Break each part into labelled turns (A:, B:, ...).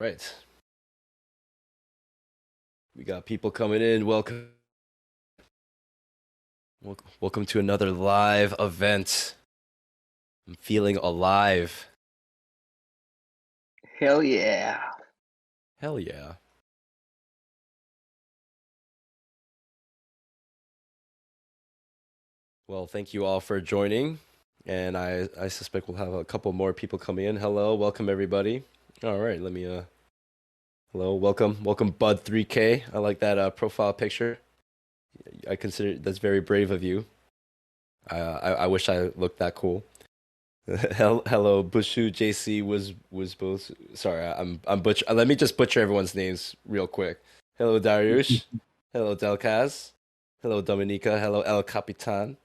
A: Right. We got people coming in. Welcome. Welcome to another live event. I'm feeling alive.
B: Hell yeah.
A: Hell yeah. Well, thank you all for joining. And I suspect we'll have a couple more people coming in. Hello, welcome everybody. All right, let me hello, welcome Bud3K. I like that profile picture. I consider that's very brave of you. I wish I looked that cool. Hello, Bushu JC was both. Sorry, I'm butcher. Let me just butcher everyone's names real quick. Hello, Dariush. Hello, Delkaz. Hello, Dominica. Hello, El Capitan.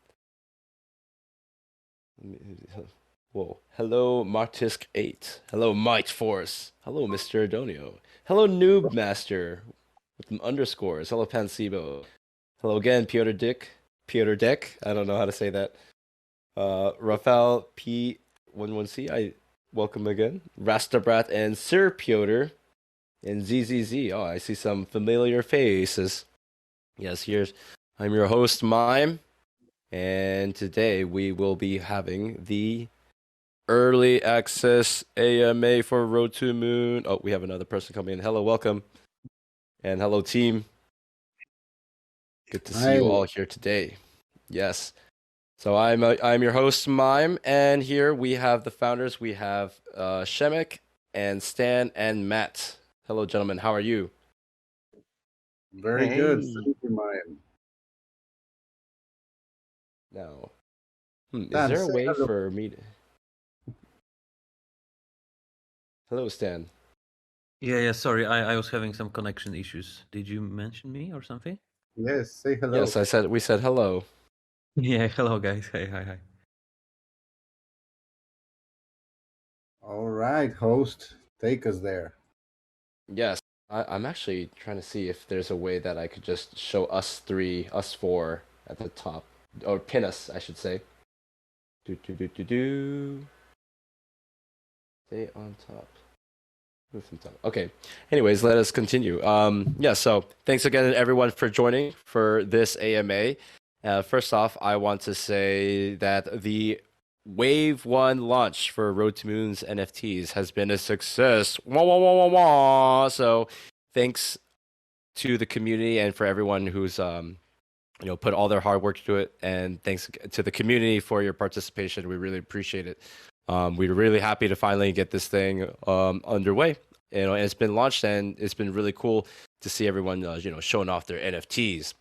A: Whoa. Hello, Martisk8. Hello, Might Force. Hello, Mr. Adonio. Hello, Noob Master with some underscores. Hello, Pansebo. Hello again, Piotr Dick. Piotr Deck. I don't know how to say that. Rafael P11C. I welcome again. Rastabrat and Sir Piotr and ZZZ. Oh, I see some familiar faces. Yes, I'm your host, Mime. And today we will be having the early access AMA for Road2Moon. Oh, we have another person coming in. Hello, welcome. And hello, team. Good to see you all here today. Yes. So I'm your host, Mime, and here we have the founders. We have Shemek and Stan and Matt. Hello, gentlemen. How are you?
C: Very good. Thank you, Mime.
A: Now, is there a way for me to... Hello, Stan.
D: Yeah, sorry, I was having some connection issues. Did you mention me or something?
C: Yes, say hello.
A: Yes, we said hello.
D: Yeah, hello guys. Hey, hi.
C: All right, host, take us there.
A: Yes, I'm actually trying to see if there's a way that I could just show us four at the top, or pin us, I should say. Stay on top. Move from top. Okay. Anyways, let us continue. Yeah. So thanks again, everyone, for joining for this AMA. First off, I want to say that the Wave 1 launch for Road2Moon's NFTs has been a success. Wah, wah, wah, wah, wah. So thanks to the community and for everyone who's put all their hard work to it, and thanks to the community for your participation. We really appreciate it. We're really happy to finally get this thing underway. And it's been launched, and it's been really cool to see everyone showing off their NFTs,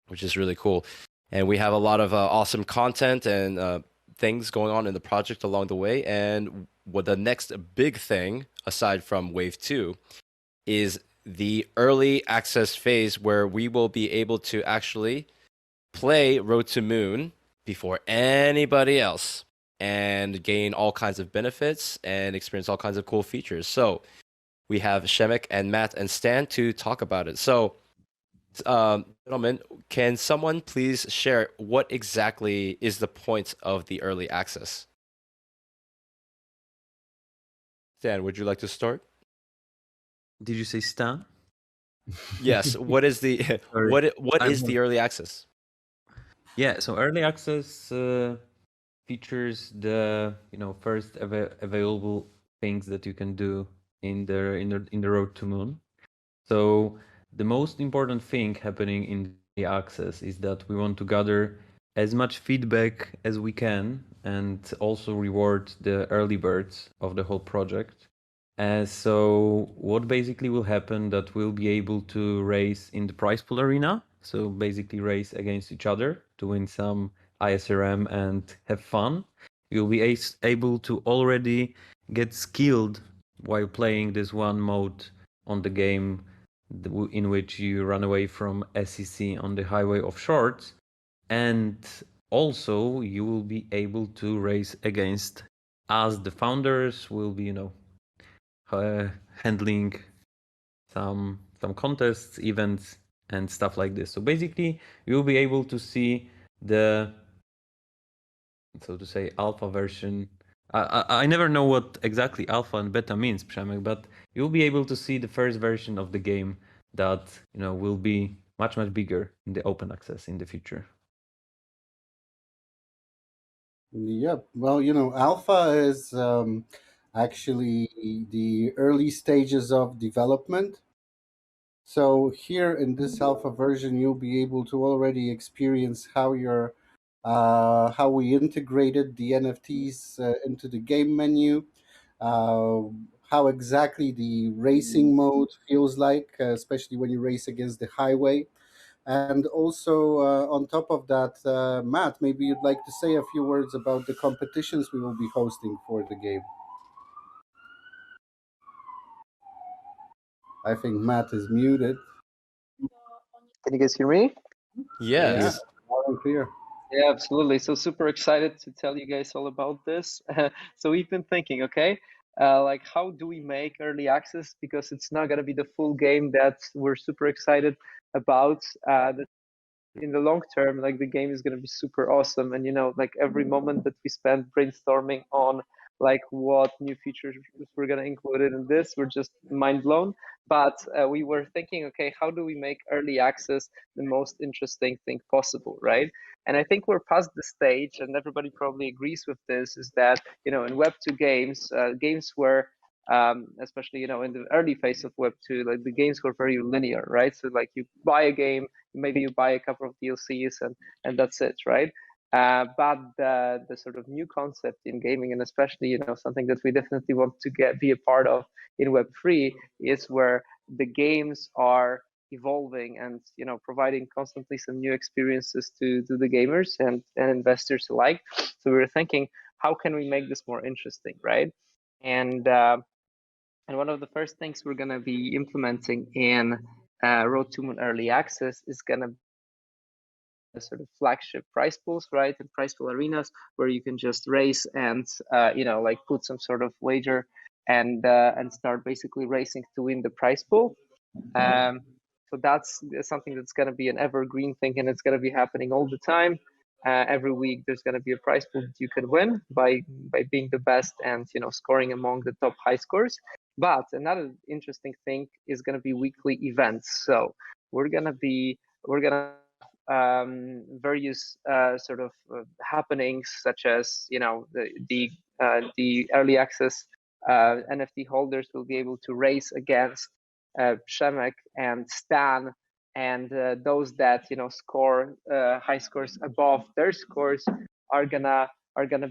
A: which is really cool. And we have a lot of awesome content and things going on in the project along the way. And what the next big thing, aside from Wave 2, is the early access phase where we will be able to actually play Road2Moon before anybody else and gain all kinds of benefits and experience all kinds of cool features. So we have Shemek and Matt and Stan to talk about it. So, gentlemen, can someone please share what exactly is the point of the early access? Stan, would you like to start?
D: Did you say Stan?
A: Yes. What is the what is the early access?
D: Yeah. So early access features the first available things that you can do in the Road2Moon. So the most important thing happening in the access is that we want to gather as much feedback as we can and also reward the early birds of the whole project. So what basically will happen that we'll be able to race in the prize pool arena. So basically race against each other to win some ISRM and have fun. You'll be able to already get skilled while playing this one mode on the game in which you run away from SEC on the highway of shorts. And also you will be able to race against us, the founders will be, handling some contests, events, and stuff like this. So basically, you'll be able to see the, so to say, alpha version I never know what exactly alpha and beta means, Przemek, but you'll be able to see the first version of the game that will be much bigger in the open access in the future.
C: Yep. Well, alpha is actually the early stages of development. So here in this alpha version, you'll be able to already experience how we integrated the NFTs into the game menu, uh, how exactly the racing mode feels like, especially when you race against the highway. And also, on top of that, Matt, maybe you'd like to say a few words about the competitions we will be hosting for the game. I think Matt is muted.
B: Can you guys hear me?
C: Yeah,
A: Yes.
C: loud and clear.
B: Yeah, absolutely. So super excited to tell you guys all about this. So we've been thinking, okay, like how do we make early access? Because it's not gonna be the full game that we're super excited about. In the long term, like the game is going to be super awesome, and like every moment that we spend brainstorming on like what new features we're going to include in this, we're just mind blown. But we were thinking, okay, how do we make early access the most interesting thing possible, right? And I think we're past the stage, and everybody probably agrees with this, is that in Web2 games, games were especially in the early phase of Web2, like the games were very linear, right? So like you buy a game, maybe you buy a couple of DLCs, and that's it, right? But the sort of new concept in gaming, and especially something that we definitely want to be a part of in Web3, is where the games are evolving and providing constantly some new experiences to the gamers and investors alike. So we were thinking, how can we make this more interesting, right? And one of the first things we're going to be implementing in Road2Moon Early Access is going to be sort of flagship prize pools, right? And prize pool arenas where you can just race and like put some sort of wager and start basically racing to win the prize pool. So that's something that's going to be an evergreen thing, and it's going to be happening all the time. Every week there's going to be a prize pool that you can win by being the best and scoring among the top high scores. But another interesting thing is going to be weekly events. So we're going to various sort of happenings, such as the early access NFT holders will be able to race against Przemek and Stan, and those that score high scores above their scores are gonna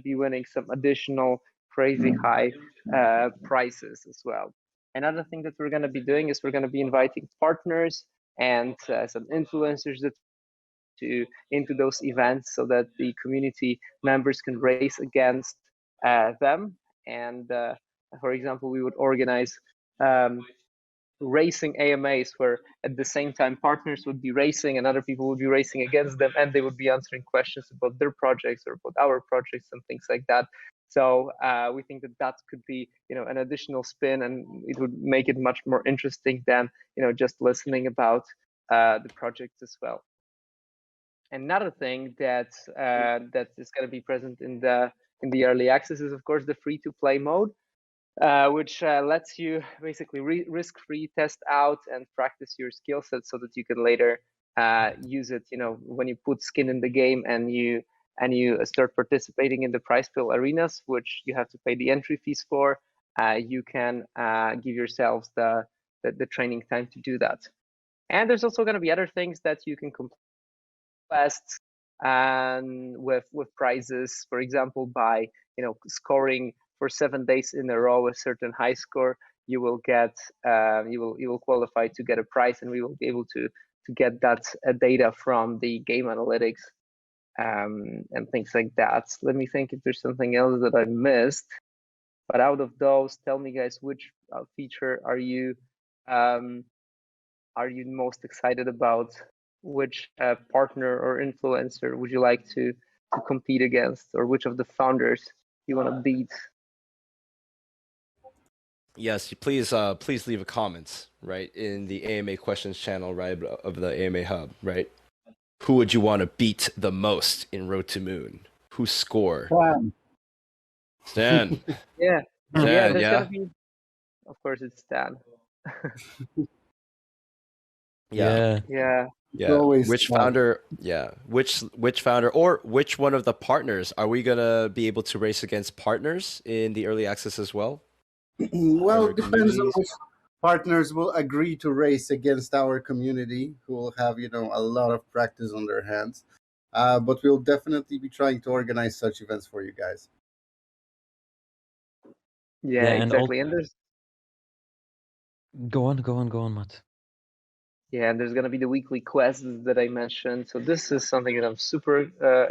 B: be winning some additional crazy high prizes as well. Another thing that we're gonna be doing is we're gonna be inviting partners and some influencers that into those events, so that the community members can race against them. And for example, we would organize um, racing AMAs where at the same time partners would be racing and other people would be racing against them, and they would be answering questions about their projects or about our projects and things like that. So we think that could be an additional spin, and it would make it much more interesting than just listening about the projects as well. Another thing that is going to be present in the early access is, of course, the free-to-play mode, which lets you basically risk-free test out and practice your skill set, so that you can later use it. When you put skin in the game and you start participating in the prize pool arenas, which you have to pay the entry fees for, you can give yourselves the training time to do that. And there's also going to be other things that you can complete quests and with prizes, for example, by scoring for 7 days in a row a certain high score, you will get you will qualify to get a prize, and we will be able to get that data from the game analytics and things like that. Let me think if there's something else that I missed. But out of those, tell me, guys, which feature are you most excited about? Which partner or influencer would you like to compete against, or which of the founders you want to beat?
A: Yes, please leave a comment, right, in the AMA questions channel, right, of the AMA hub, right? Who would you want to beat the most in Road to Moon? Whose score?
C: Plan.
A: Stan.
B: Yeah,
A: Stan,
B: there's
A: yeah.
B: gonna be, of course, it's Stan.
A: Yeah.
B: Yeah,
C: It's
A: Yeah.
C: always
A: Which founder? Yeah. Which founder or which one of the partners are we gonna be able to race against partners in the early access as well?
C: well,
A: Other
C: it depends on
A: communities?
C: which partners will agree to race against our community, who will have a lot of practice on their hands. But we'll definitely be trying to organize such events for you guys.
B: yeah,
D: Yeah, and all
B: exactly. And there's
D: go on, Matt.
B: Yeah, and there's gonna be the weekly quests that I mentioned. So this is something that I'm super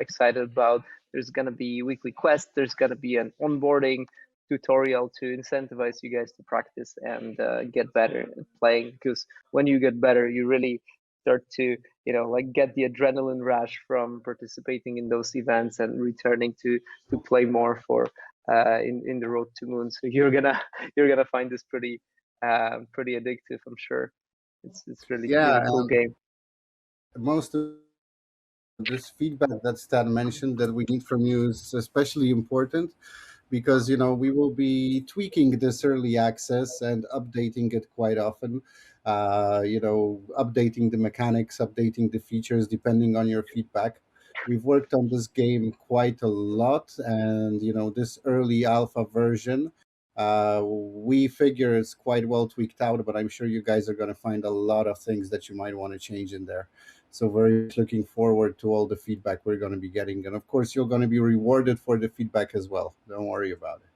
B: excited about. There's gonna be weekly quests. There's gonna be an onboarding tutorial to incentivize you guys to practice and get better at playing. Because when you get better, you really start to, like get the adrenaline rush from participating in those events and returning to play more for in the Road to Moon. So you're gonna find this pretty addictive, I'm sure. It's
C: Yeah,
B: really cool game.
C: most of this feedback that Stan mentioned that we need from you is especially important because we will be tweaking this early access and updating it quite often. Updating the mechanics, updating the features depending on your feedback. We've worked on this game quite a lot, and this early alpha version, we figure it's quite well tweaked out. But I'm sure you guys are going to find a lot of things that you might want to change in there. So very much looking forward to all the feedback we're going to be getting. And of course, you're going to be rewarded for the feedback as well. Don't worry about it.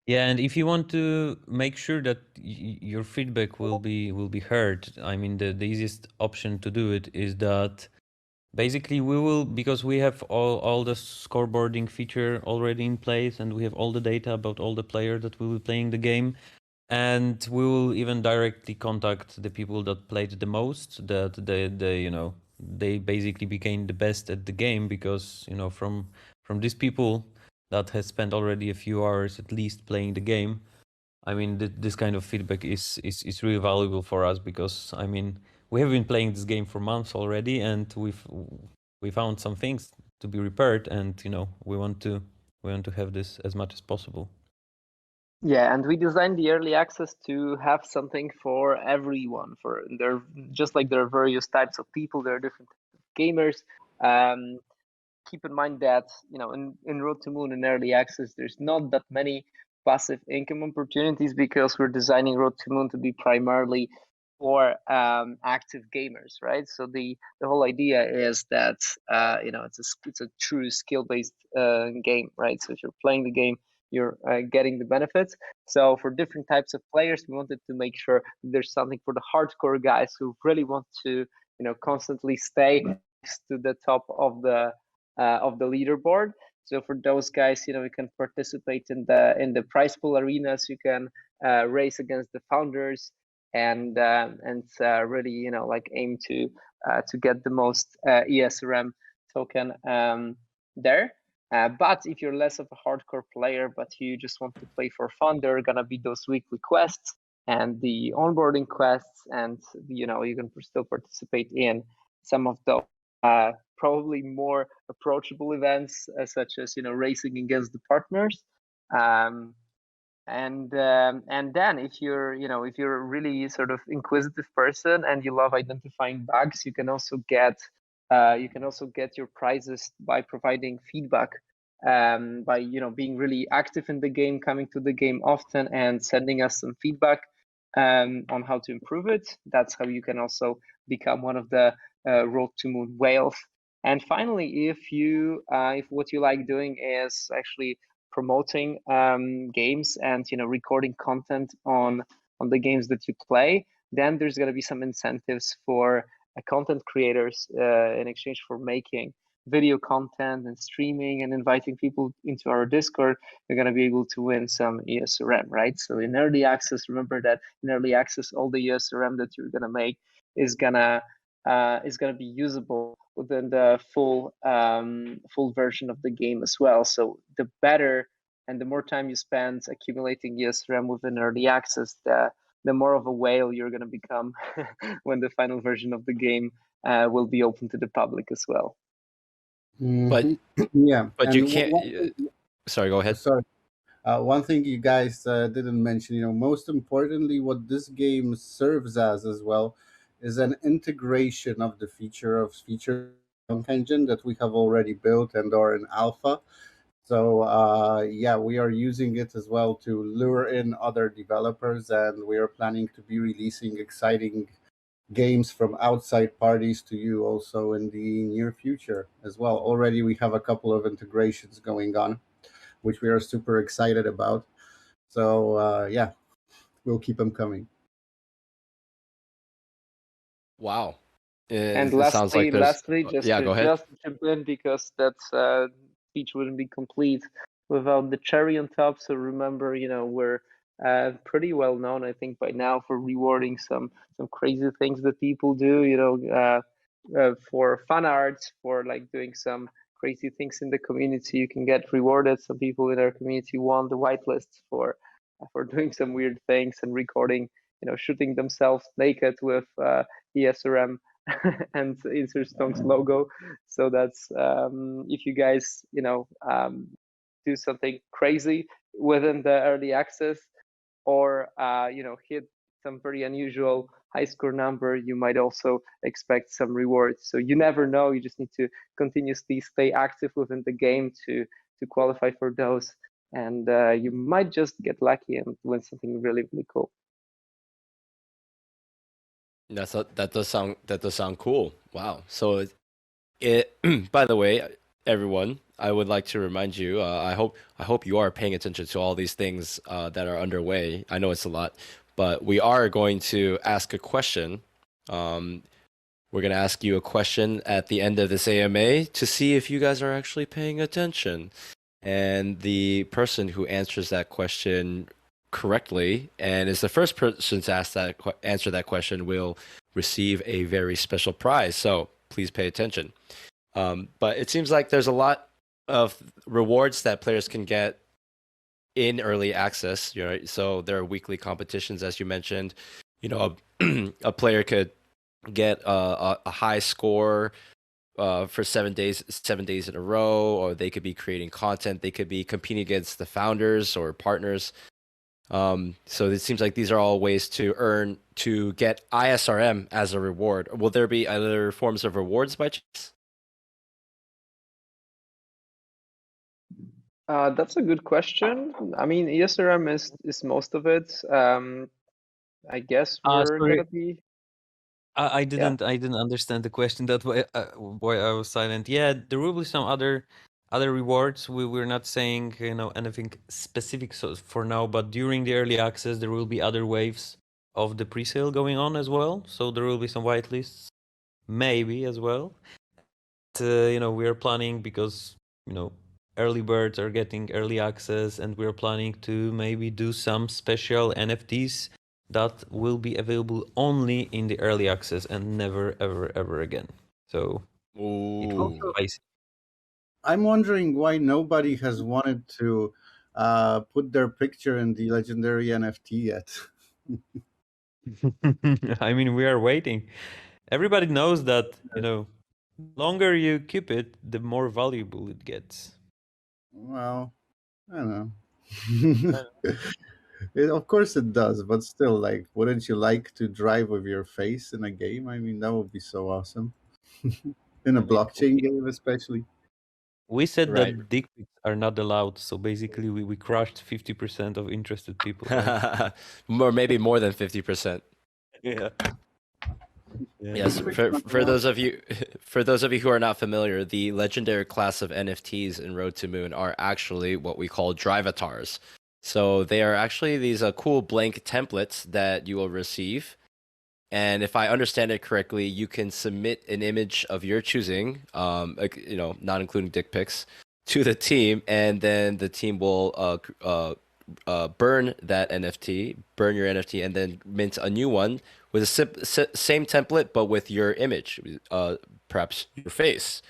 D: Yeah, and if you want to make sure that your feedback will be heard, I mean, the easiest option to do it is that basically we will, because we have all the scoreboarding feature already in place, and we have all the data about all the players that will be playing the game, and we will even directly contact the people that played the most, that they basically became the best at the game, because from these people that has spent already a few hours at least playing the game. I mean, this kind of feedback is really valuable for us, because I mean, we have been playing this game for months already, and we found some things to be repaired, and we want to have this as much as possible.
B: Yeah, and we designed the early access to have something for everyone. For there, just like there are various types of people, there are different gamers. Um, Keep in mind that in Road to Moon in early access, there's not that many passive income opportunities because we're designing Road to Moon to be primarily for active gamers, right? So the whole idea is that it's a true skill based game, right? So if you're playing the game, you're getting the benefits. So for different types of players, we wanted to make sure there's something for the hardcore guys who really want to constantly stay to the top of the leaderboard. So for those guys, you can participate in the prize pool arenas. You can race against the founders and really like aim to get the most ESRM token there. But if you're less of a hardcore player, but you just want to play for fun, there are gonna be those weekly quests and the onboarding quests, and you can still participate in some of those probably more approachable events, such as racing against the partners. And then if you're a really sort of inquisitive person and you love identifying bugs, you can also get your prizes by providing feedback, by being really active in the game, coming to the game often and sending us some feedback on how to improve it. That's how you can also become one of the Road to Moon whales. And finally, if what you like doing is actually promoting games and recording content on the games that you play, then there's going to be some incentives for content creators in exchange for making video content and streaming and inviting people into our Discord. You're going to be able to win some ESRM, right? So in early access, remember that in early access, all the ESRM that you're going to make is gonna be usable within the full version of the game as well. So the better and the more time you spend accumulating ESRM within early access, the more of a whale you're going to become when the final version of the game will be open to the public as well.
A: But
C: Yeah,
A: but
C: and
A: you can't. Sorry, go ahead.
C: sorry. One thing you guys didn't mention, most importantly, what this game serves as well is an integration of the feature engine that we have already built and are in alpha. So yeah, we are using it as well to lure in other developers, and we are planning to be releasing exciting games from outside parties to you also in the near future as well. Already we have a couple of integrations going on, which we are super excited about. So yeah, we'll keep them coming.
A: Wow.
B: And
A: It sounds like there's.
B: lastly, just
A: Yeah,
B: to
A: go ahead.
B: jump in, because that speech wouldn't be complete without the cherry on top. So remember, we're pretty well known, I think, by now for rewarding some crazy things that people do. For fan art, for like doing some crazy things in the community, you can get rewarded. Some people in our community won the whitelists for doing some weird things and recording, shooting themselves naked with ESRM and Insert Stone's logo. So that's if you guys, do something crazy within the early access, or hit some very unusual high score number, you might also expect some rewards. So you never know. You just need to continuously stay active within the game to qualify for those, and you might just get lucky and win something really, really cool.
A: That does sound cool. Wow. So it by the way, everyone, I would like to remind you, I hope you are paying attention to all these things that are underway. I know it's a lot, but we are going to ask a question. We're going to ask you a question at the end of this AMA to see if you guys are actually paying attention. And the person who answers that question correctly and is the first person to answer that question will receive a very special prize. So please pay attention. But it seems like there's a lot of rewards that players can get in early access. So there are weekly competitions, as you mentioned. A player could get a high score for 7 days in a row, or they could be creating content. They could be competing against the founders or partners. So it seems like these are all ways to get ISRM as a reward. Will there be other forms of rewards by chance?
B: That's a good question. I mean, ESRM is most of it. I guess we're
D: Sorry,
B: gonna be.
D: I didn't understand the question. That why I was silent. Yeah, there will be some other rewards. We're not saying anything specific for now, but during the early access there will be other waves of the pre-sale going on as well. So there will be some whitelists, maybe as well. We are planning, because early birds are getting early access, and we're planning to maybe do some special NFTs that will be available only in the early access and never ever again. So it will be
A: Ooh.
D: spicy.
C: I'm wondering why nobody has wanted to put their picture in the legendary NFT yet.
D: I mean, we are waiting. Everybody knows that, the longer you keep it, the more valuable it gets.
C: Well, I don't know. Of course it does, but still, like, wouldn't you like to drive with your face in a game? I mean, that would be so awesome. In a
D: I mean,
C: blockchain game, especially.
D: we said
A: Right.
D: that dick pics are not allowed, so basically we crushed 50% of interested people, right?
A: Or maybe more than 50%.
D: Yeah.
A: Yes, for those of you who are not familiar, the legendary class of NFTs in Road to Moon are actually what we call drivatars. So they are actually these cool blank templates that you will receive. And if I understand it correctly, you can submit an image of your choosing, not including dick pics, to the team, and then the team will burn that NFT, burn your NFT, and then mint a new one with the same template, but with your image, perhaps your face,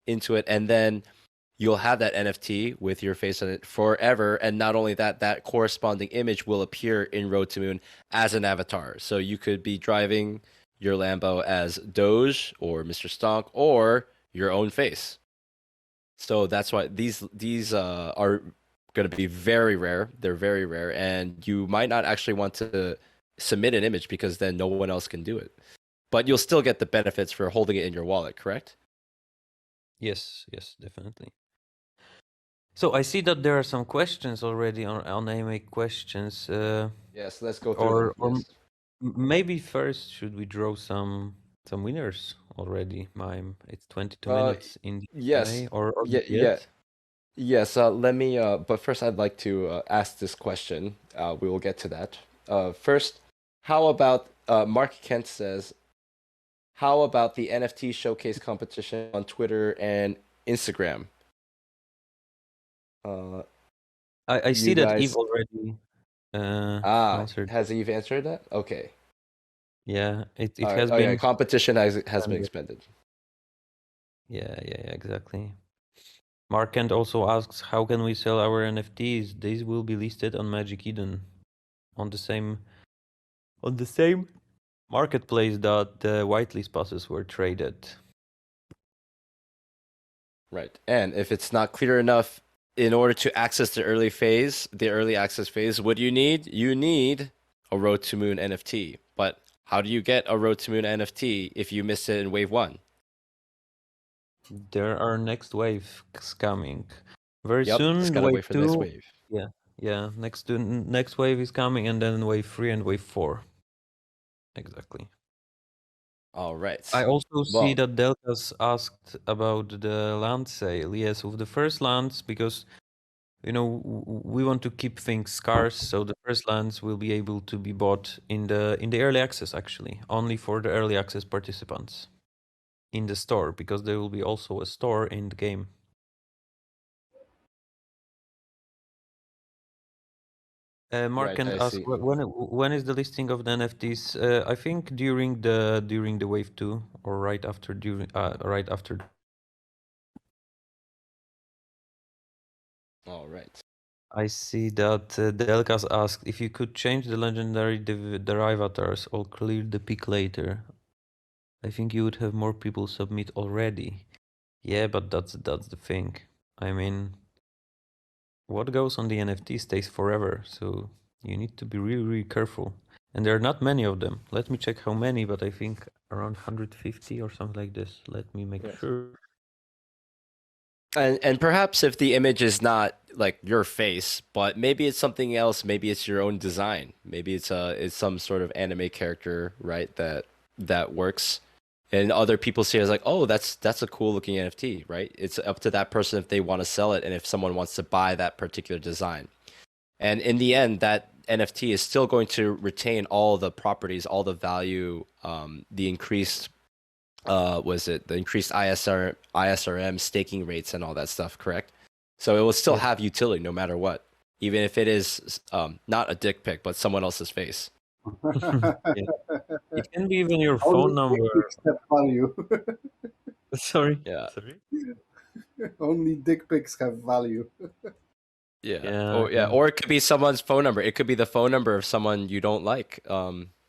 A: into it, and then you'll have that NFT with your face on it forever. And not only that, that corresponding image will appear in Road to Moon as an avatar. So you could be driving your Lambo as Doge or Mr. Stonk or your own face. So that's why these are going to be very rare. They're very rare, and you might not actually want to submit an image because then no one else can do it. But you'll still get the benefits for holding it in your wallet, correct?
D: Yes, definitely. So I see that there are some questions already on AMA questions.
A: Yes, let's go through them. Yes.
D: Maybe first should we draw some winners already? Mime, it's 22 minutes in the
A: Yes.
D: AMA or
A: Yeah.
D: not
A: Yeah.
D: yet?
A: Yes. Let me. But first, I'd like to ask this question. We will get to that. First, how about Mark Kent says, how about the NFT showcase competition on Twitter and Instagram?
D: I see
A: You
D: that
A: guys.
D: Eve already answered.
A: Has Eve answered that? Okay.
D: Yeah, it
A: All right.
D: has
A: Oh
D: been
A: yeah, competition has been
D: expanded.
A: expanded.
D: Yeah, exactly. Mark Kent also asks, how can we sell our NFTs? These will be listed on Magic Eden on the same marketplace that the whitelist passes were traded.
A: Right. And if it's not clear enough, in order to access the early access phase, what do you need? You need a Road2Moon NFT. But how do you get a Road2Moon NFT if you missed it in wave 1?
D: There are next waves coming very
A: Yep,
D: soon.
A: just gotta
D: Wave
A: wait for the next
D: 2,
A: wave.
D: yeah. Next wave is coming, and then wave 3 and wave 4. Exactly.
A: All right.
D: I also see
A: Well,
D: that Deltas asked about the land sale. Yes, of the first lands, because we want to keep things scarce, so the first lands will be able to be bought in the early access, actually, only for the early access participants in the store, because there will be also a store in the game. Mark
A: right,
D: can
A: I
D: ask,
A: see.
D: when is the listing of the NFTs? I think during the wave 2 or right after.
A: All right.
D: I see that Delkas asked if you could change the legendary derivators or clear the pick later. I think you would have more people submit already. Yeah, but that's the thing. I mean, what goes on the NFT stays forever, so you need to be really careful. And there are not many of them. Let me check how many, but I think around 150 or something like this. Let me make
A: Yes.
D: sure.
A: And perhaps if the image is not like your face, but maybe it's something else, maybe it's your own design. Maybe it's some sort of anime character, right? That works. And other people see it as like, oh, that's a cool looking NFT, right? It's up to that person if they want to sell it and if someone wants to buy that particular design. And in the end, that NFT is still going to retain all the properties, all the value, the increased the increased ISRM staking rates and all that stuff, correct? So it will still have utility no matter what, even if it is not a dick pic, but someone else's face.
D: Yeah. It can be even your
C: Only
D: phone number.
C: dick pics have value.
D: Sorry.
A: Yeah.
D: Sorry.
C: Only dick pics have value.
D: Yeah.
A: Or it could be someone's phone number. It could be the phone number of someone you don't like.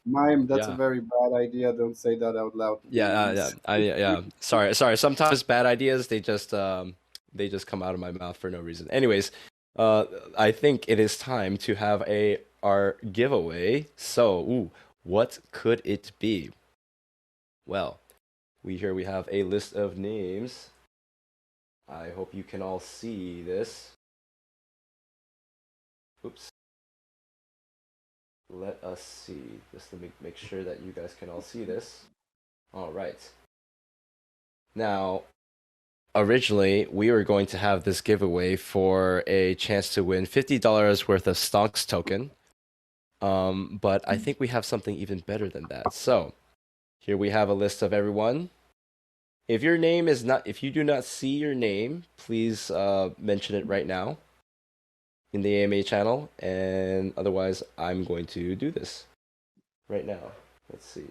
C: Mime, that's a
A: Yeah.
C: very bad idea. Don't say that out loud, please.
A: Yeah. Sorry. Sometimes bad ideas they just come out of my mouth for no reason. Anyways, I think it is time to have our giveaway. So, what could it be? Well, we have a list of names. I hope you can all see this. Oops. Let us see. Just to make sure that you guys can all see this. All right. Now, originally, we were going to have this giveaway for a chance to win $50 worth of Stonks token. But I think we have something even better than that. So, here we have a list of everyone. If you do not see your name, please mention it right now in the AMA channel, and otherwise I'm going to do this right now. Let's see.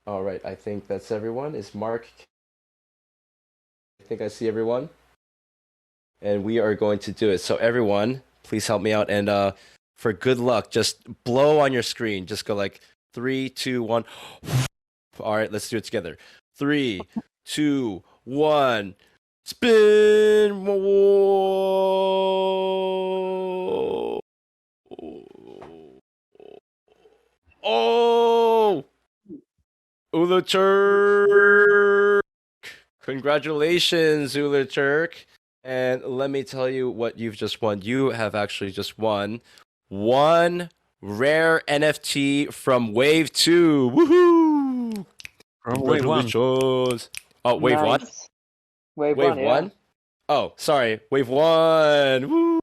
A: All right, I think that's everyone. Is Mark? I think I see everyone. And we are going to do it. So everyone, please help me out. And for good luck, just blow on your screen. Just go like 3, 2, 1. All right, let's do it together. 3, 2, 1. Spin. Whoa. Oh, Ula Turk. Congratulations, Ula Turk. And let me tell you what you've just won. You have actually just won one rare NFT from Wave 2. Woohoo!
D: From Wave 1.
A: Congratulations. Oh, Wave 1?
B: Nice. Wave
A: Wave
B: 1, yeah.
A: 1? Oh, sorry. Wave 1. Woo!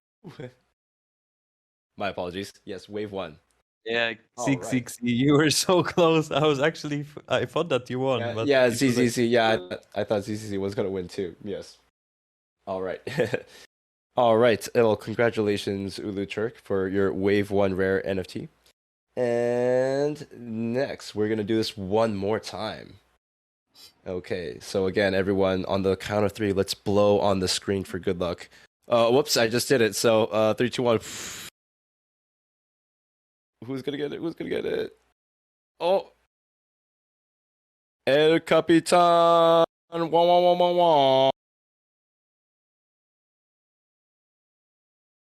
A: My apologies. Yes, Wave 1.
D: Yeah,
A: All
D: 660. You were so close. I was actually, I thought that you won.
A: Yeah,
D: but
A: yeah,
D: it was like-
A: ZZC. Yeah, I thought ZZC was gonna win too. Yes. All right. All right. Well, congratulations, Ulu Turk, for your Wave 1 rare NFT. And next, we're gonna do this one more time. Okay. So again, everyone, on the count of 3, let's blow on the screen for good luck. Whoops, I just did it. So 3, 2, 1. Who's gonna get it? Who's gonna get it? Oh. El Capitan. Wah, wah, wah, wah, wah.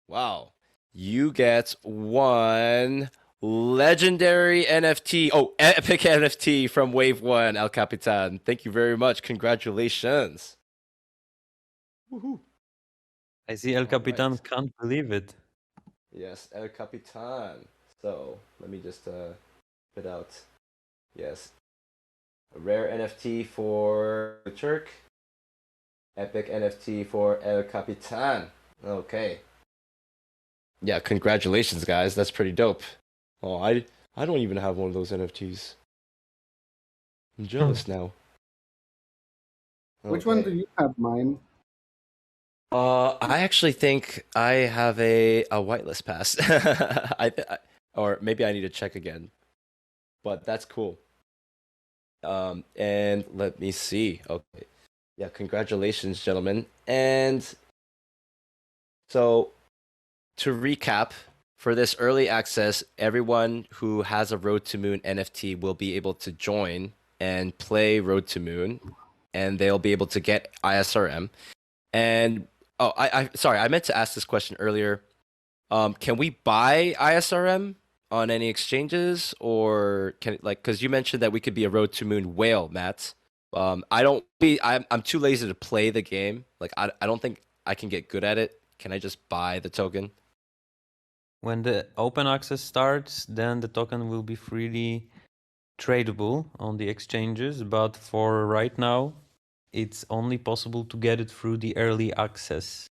A: Wow. You get one legendary NFT. Oh, epic NFT from Wave 1, El Capitan. Thank you very much. Congratulations. Woohoo.
D: I see El
A: All
D: Capitan
A: right.
D: can't believe it.
A: Yes, El Capitan. So let me just put out. Yes. A rare NFT for Turk. Epic NFT for El Capitan. Okay. Yeah, congratulations, guys. That's pretty dope. Oh, I don't even have one of those NFTs. I'm jealous now.
C: Which one
A: Okay.
C: do you have, Mime?
A: I actually think I have a whitelist pass. Or maybe I need to check again. But that's cool. And let me see. Okay. Yeah, congratulations, gentlemen. And so to recap, for this early access, everyone who has a Road2Moon NFT will be able to join and play Road2Moon, and they'll be able to get ISRM. And oh, I sorry, I meant to ask this question earlier. Can we buy ISRM on any exchanges, or can because you mentioned that we could be a Road2Moon whale, Matt. I'm too lazy to play the game. Like I don't think I can get good at it. Can I just buy the token?
D: When the open access starts, then the token will be freely tradable on the exchanges. But for right now, it's only possible to get it through the early access.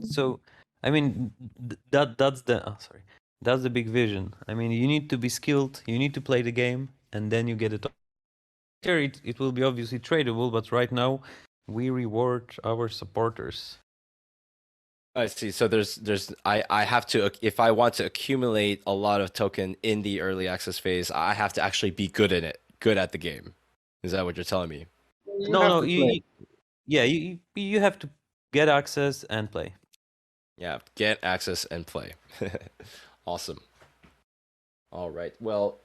D: So, I mean, that's the big vision. I mean, you need to be skilled, you need to play the game, and then you get it. Here, it will be obviously tradable, but right now, we reward our supporters.
A: I see. So I have to, if I want to accumulate a lot of token in the early access phase, I have to actually be good in it, good at the game. Is that what you're telling me?
C: You
D: You have to get access and play.
A: Yeah, get access and play. Awesome. All right. Well,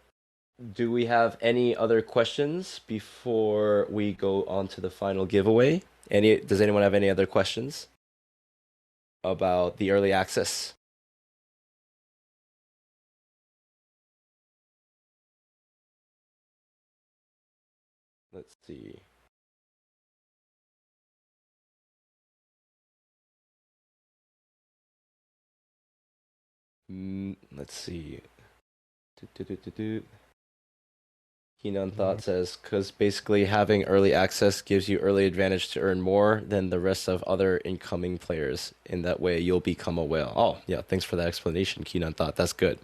A: do we have any other questions before we go on to the final giveaway? Does anyone have any other questions about the early access? Let's see. Let's see. Keenan Thought says, because basically having early access gives you early advantage to earn more than the rest of other incoming players. In that way, you'll become a whale. Oh, yeah, thanks for that explanation, Keenan Thought. That's good.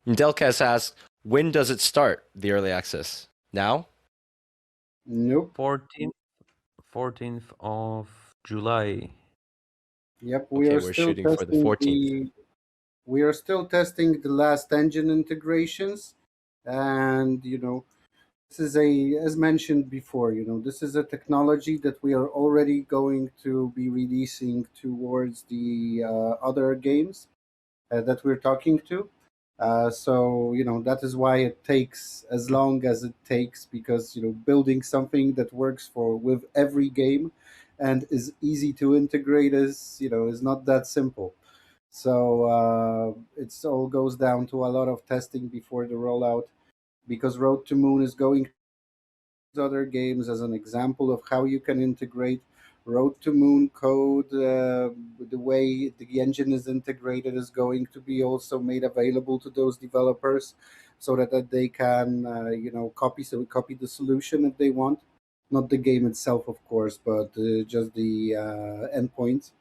A: Delcas asks, when does it start, the early access? Now?
C: Nope.
D: 14th of July.
C: Yep, we
A: Okay,
C: are
A: we're
C: still
A: shooting for the
C: testing
A: 14th.
C: we are still testing the last engine integrations, and this is as mentioned before, this is a technology that we are already going to be releasing towards the other games that we're talking to. So that is why it takes as long as it takes, because building something that works with every game and is easy to integrate is not that simple. So it's all goes down to a lot of testing before the rollout, because Road to Moon is going other games as an example of how you can integrate Road to Moon code. The way the engine is integrated is going to be also made available to those developers, so that they can copy the solution if they want, not the game itself, of course, but just the endpoint.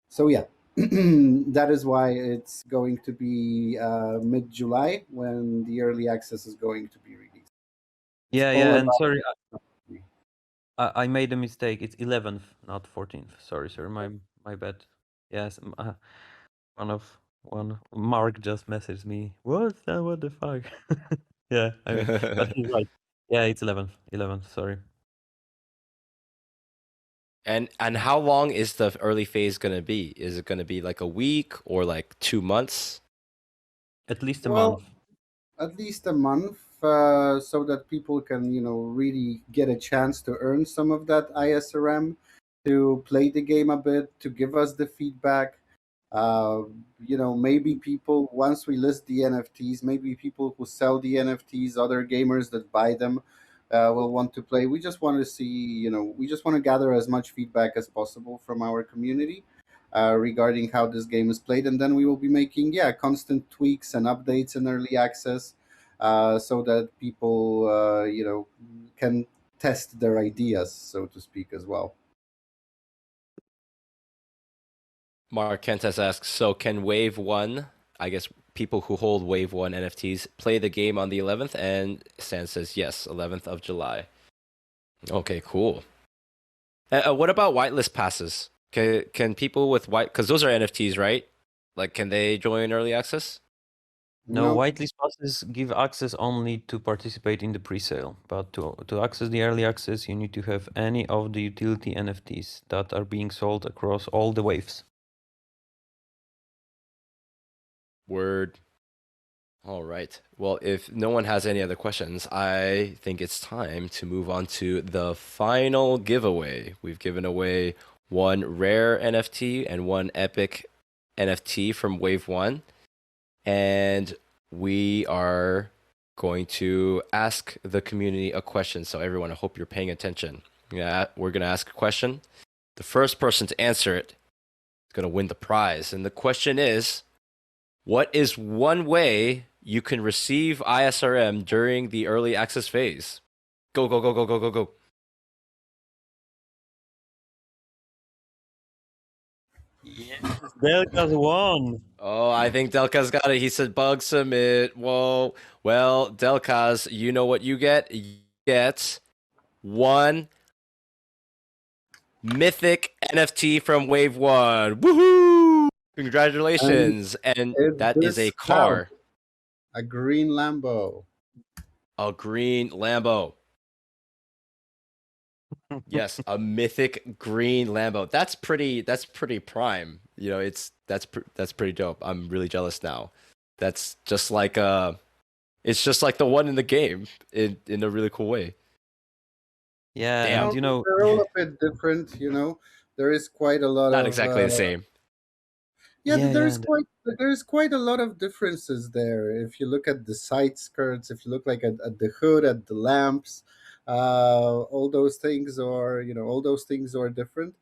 C: So yeah. That is why it's going to be mid-July when the early access is going to be released.
D: Yeah,
C: All
D: yeah, and
C: about
D: sorry, I made a mistake. It's 11th, not 14th. Sorry, sir. My bad. Yes, one Mark just messaged me. What? What the fuck? Yeah, I mean, but he's right. Yeah, it's 11th. 11th. Sorry.
A: And how long is the early phase going to be? Is it going to be like a week or like 2 months?
D: At least a
C: well,
D: month.
C: at least a month, so that people can really get a chance to earn some of that ISRM, to play the game a bit, to give us the feedback. uh, maybe people, once we list the NFTs, maybe people who sell the NFTs, other gamers that buy them, will want to play. We just want to see, we just want to gather as much feedback as possible from our community regarding how this game is played, and then we will be making, constant tweaks and updates in early access, so that people can test their ideas, so to speak, as well.
A: Mark Kentes asks, so can Wave 1, I guess people who hold Wave 1 NFTs, play the game on the 11th? And Stan says, yes, 11th of July. Okay, cool. What about whitelist passes? Can people with because those are NFTs, right? Like, can they join early access?
D: No,
C: No.
D: whitelist passes give access only to participate in the pre-sale, but to access the early access, you need to have any of the utility NFTs that are being sold across all the waves.
A: Word. All right. Well, if no one has any other questions, I think it's time to move on to the final giveaway. We've given away one rare NFT and one epic NFT from Wave 1. And we are going to ask the community a question. So everyone, I hope you're paying attention. Yeah, we're going to ask a question. The first person to answer it is going to win the prize. And the question is, what is one way you can receive ISRM during the early access phase? Go, go, go, go, go, go, go.
D: Yes, Delca's won.
A: Oh, I think Delca's got it. He said bug submit. Whoa. Well, Delcas, you know what you get? You get one mythic NFT from Wave 1. Woohoo! Congratulations. And
C: It's
A: that is a
C: this
A: car,
C: a green Lambo.
A: a green Lambo. Yes, a mythic green Lambo. That's pretty prime. You know, that's pretty dope. I'm really jealous now. That's just like it's just like the one in the game in a really cool way.
D: Yeah,
A: Damn.
D: and
C: They're all a bit different. There is quite a lot
A: Not
C: of
A: exactly the same.
C: there's quite a lot of differences there. If you look at the side skirts, if you look like at the hood, at the lamps, all those things are different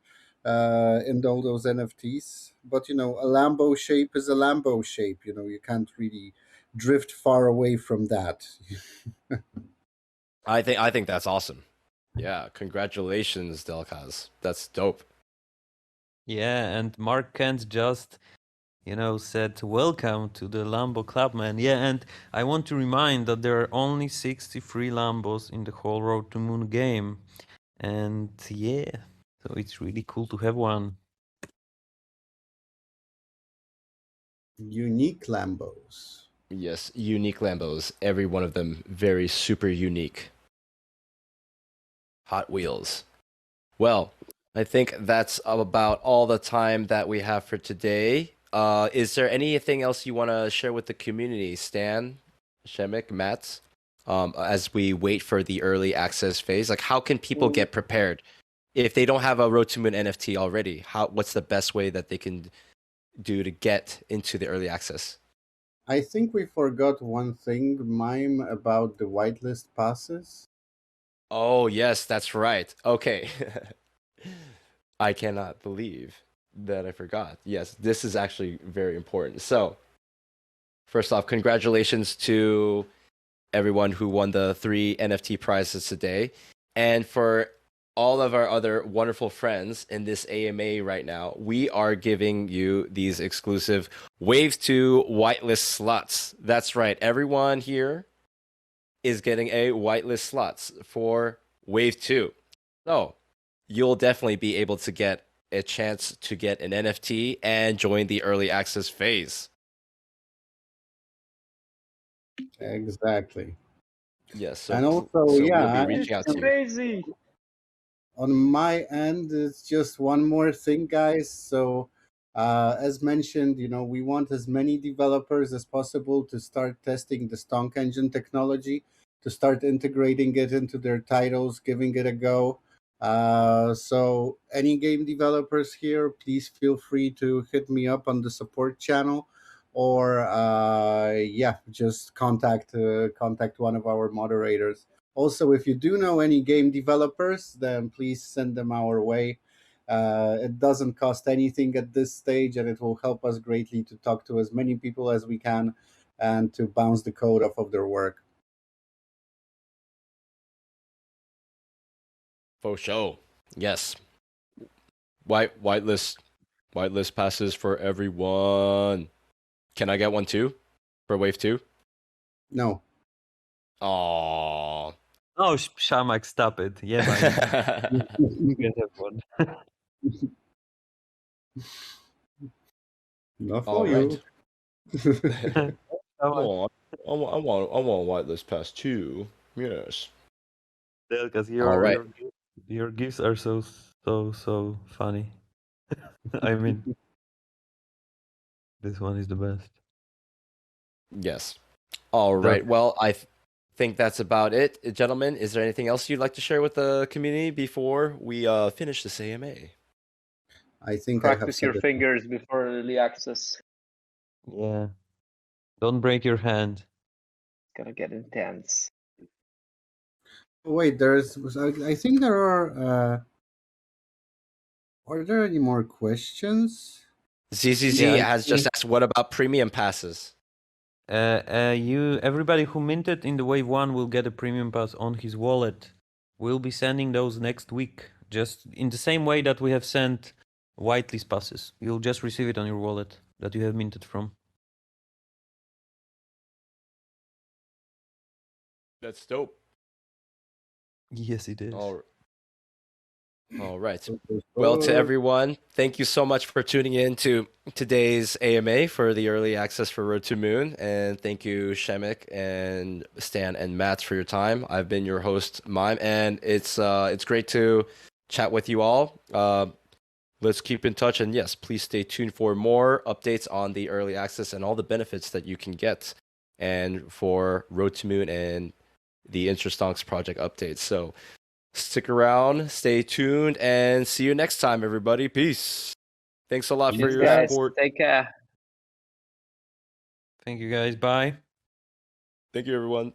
C: in all those NFTs. But a Lambo shape is a Lambo shape. You can't really drift far away from that.
A: I think that's awesome. Yeah, congratulations, Delcas. That's dope.
D: yeah, and Mark Kent just said welcome to the Lambo Club, man. Yeah, and I want to remind that there are only 63 Lambos in the whole Road to Moon game, and yeah, so it's really cool to have one.
C: Unique Lambos.
A: Yes, unique Lambos. Every one of them very super unique. Hot Wheels. Well, I think that's about all the time that we have for today. Is there anything else you want to share with the community, Stan, Shemek, Matt, as we wait for the early access phase? Like, how can people get prepared if they don't have a Road2Moon NFT already? What's the best way that they can do to get into the early access?
C: I think we forgot one thing, Mime, about the whitelist passes.
A: Oh, yes, that's right. Okay. I cannot believe that I forgot. Yes, this is actually very important. So, first off, congratulations to everyone who won the 3 NFT prizes today. And for all of our other wonderful friends in this AMA right now, we are giving you these exclusive Wave 2 whitelist slots. That's right. Everyone here is getting a whitelist slots for Wave 2. So you'll definitely be able to get a chance to get an NFT and join the early access phase.
C: Exactly.
A: Yes. So,
C: And also,
A: so we'll
C: yeah,
A: be reaching out to you.
B: Crazy.
C: on my end, it's just one more thing, guys. So, as mentioned, we want as many developers as possible to start testing the Stonk Engine technology, to start integrating it into their titles, giving it a go. So, any game developers here, please feel free to hit me up on the support channel, or just contact one of our moderators. Also, if you do know any game developers, then please send them our way. It doesn't cost anything at this stage, and it will help us greatly to talk to as many people as we can and to bounce the code off of their work.
A: For sure. Yes. Whitelist passes for everyone. Can I get one too for Wave 2?
C: No.
A: Aww.
D: Oh, Shamak, stop it. Yeah, man. You can have one.
C: Not for
A: All
C: you.
A: right.
D: Shamak.
A: I want whitelist pass too. Yes.
D: Because
A: All right.
D: your gifts are so funny. I mean, this one is the best.
A: Yes. All right. Well, I think that's about it, gentlemen. Is there anything else you'd like to share with the community before we finish this AMA?
C: I think I have
B: Practice
C: said
B: your
C: it.
B: fingers before early access.
D: Yeah. Don't break your hand.
B: It's gonna get intense.
C: Wait, I think there are there any more questions?
A: ZZZ
D: Yeah,
A: has just asked, what about premium passes?
D: everybody who minted in the wave 1 will get a premium pass on his wallet. We'll be sending those next week, just in the same way that we have sent whitelist passes. You'll just receive it on your wallet that you have minted from.
A: That's dope.
D: Yes, it is.
A: All right. Well, to everyone, thank you so much for tuning in to today's AMA for the early access for Road2Moon. And thank you, Shemek and Stan and Matt, for your time. I've been your host, Mime, and it's great to chat with you all. Let's keep in touch. And yes, please stay tuned for more updates on the early access and all the benefits that you can get, and for Road2Moon and the Interstonks project updates. So stick around, stay tuned, and see you next time, everybody. Peace. Thanks a lot for your
B: Guys,
A: support.
B: take care.
D: Thank you, guys. Bye.
A: Thank you, everyone.